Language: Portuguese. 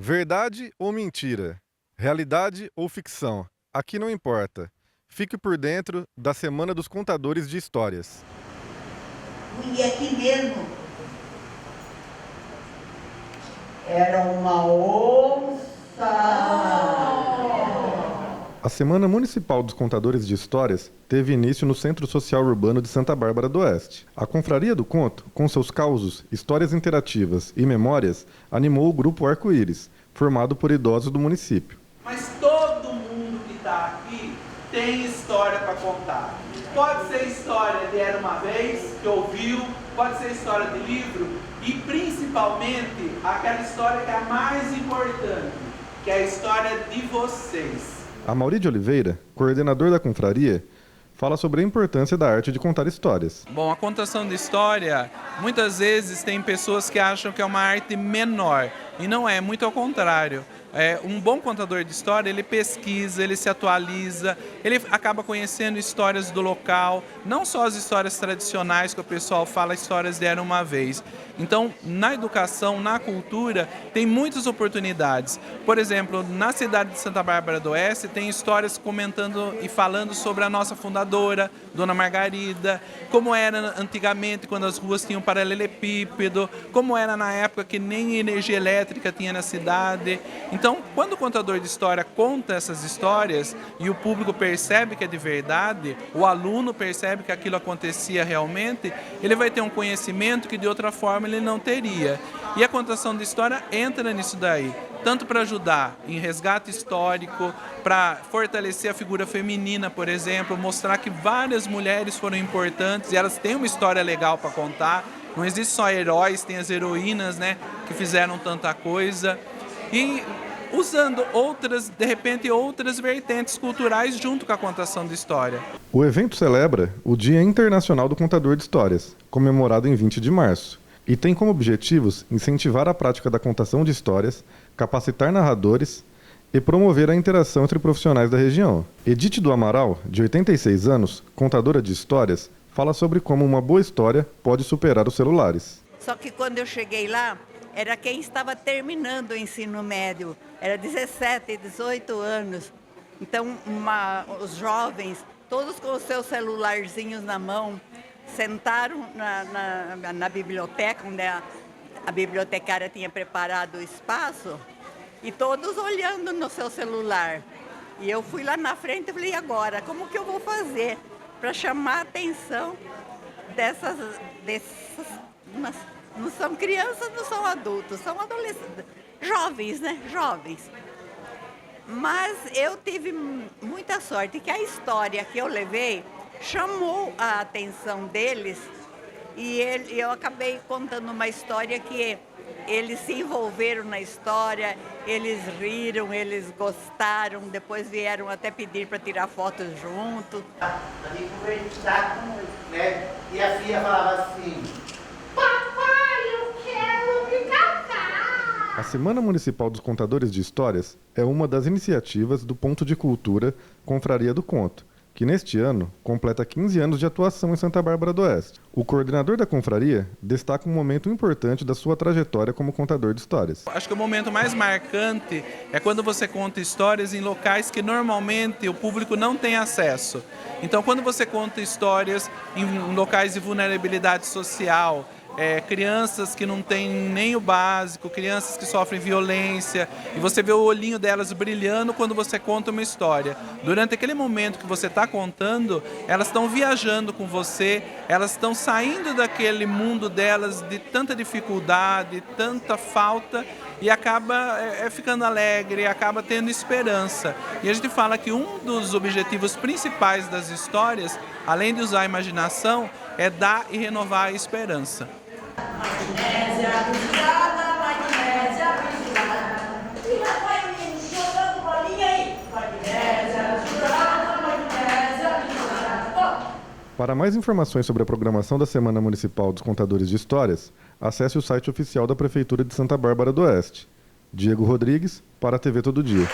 Verdade ou mentira? Realidade ou ficção? Aqui não importa. Fique por dentro da Semana dos Contadores de Histórias. E aqui mesmo era uma onça. A Semana Municipal dos Contadores de Histórias teve início no Centro Social Urbano de Santa Bárbara do Oeste. A Confraria do Conto, com seus causos, histórias interativas e memórias, animou o Grupo Arco-Íris, formado por idosos do município. Mas todo mundo que está aqui tem história para contar. Pode ser história de Era Uma Vez, que ouviu, pode ser história de livro e principalmente aquela história que é a mais importante, que é a história de vocês. Amaury de Oliveira, coordenador da confraria, fala sobre a importância da arte de contar histórias. Bom, a contação de história, muitas vezes tem pessoas que acham que é uma arte menor, e não é, muito ao contrário. Um bom contador de história, ele pesquisa, ele se atualiza, ele acaba conhecendo histórias do local, não só as histórias tradicionais que o pessoal fala, histórias de Era Uma Vez. Então, na educação, na cultura, tem muitas oportunidades. Por exemplo, na cidade de Santa Bárbara do Oeste, tem histórias comentando e falando sobre a nossa fundadora, Dona Margarida, como era antigamente quando as ruas tinham paralelepípedo, como era na época que nem energia elétrica tinha na cidade. Então, quando o contador de história conta essas histórias e o público percebe que é de verdade, o aluno percebe que aquilo acontecia realmente, ele vai ter um conhecimento que de outra forma ele não teria. E a contação de história entra nisso daí, tanto para ajudar em resgate histórico, para fortalecer a figura feminina, por exemplo, mostrar que várias mulheres foram importantes e elas têm uma história legal para contar. Não existe só heróis, tem as heroínas, né, que fizeram tanta coisa. E usando de repente, outras vertentes culturais junto com a contação de história. O evento celebra o Dia Internacional do Contador de Histórias, comemorado em 20 de março, e tem como objetivos incentivar a prática da contação de histórias, capacitar narradores e promover a interação entre profissionais da região. Edith do Amaral, de 86 anos, contadora de histórias, fala sobre como uma boa história pode superar os celulares. Só que quando eu cheguei lá, era quem estava terminando o ensino médio, era 17, 18 anos. Então, os jovens, todos com os seus celularzinhos na mão, sentaram na biblioteca, onde a bibliotecária tinha preparado o espaço, e todos olhando no seu celular. E eu fui lá na frente e falei, agora, como que eu vou fazer para chamar a atenção dessas não são crianças, não são adultos, são adolescentes, jovens, né? Jovens. Mas eu tive muita sorte que a história que eu levei chamou a atenção deles e eu acabei contando uma história que eles se envolveram na história, eles riram, eles gostaram, depois vieram até pedir para tirar fotos junto. A gente conversava com eles, né? E a filha falava assim: papai, eu quero me casar. A Semana Municipal dos Contadores de Histórias é uma das iniciativas do Ponto de Cultura Confraria do Conto, que neste ano completa 15 anos de atuação em Santa Bárbara do Oeste. O coordenador da confraria destaca um momento importante da sua trajetória como contador de histórias. Acho que o momento mais marcante é quando você conta histórias em locais que normalmente o público não tem acesso. Então, quando você conta histórias em locais de vulnerabilidade social, crianças que não têm nem o básico, crianças que sofrem violência, e você vê o olhinho delas brilhando quando você conta uma história. Durante aquele momento que você está contando, elas estão viajando com você, elas estão saindo daquele mundo delas de tanta dificuldade, tanta falta, e acaba ficando alegre, acaba tendo esperança. E a gente fala que um dos objetivos principais das histórias, além de usar a imaginação, é dar e renovar a esperança. Magnésia misturada, magnésia misturada. E vai jogando bolinha aí. Magnésia misturada, magnésia misturada. Para mais informações sobre a programação da Semana Municipal dos Contadores de Histórias, acesse o site oficial da Prefeitura de Santa Bárbara do Oeste. Diego Rodrigues, para a TV Todo Dia.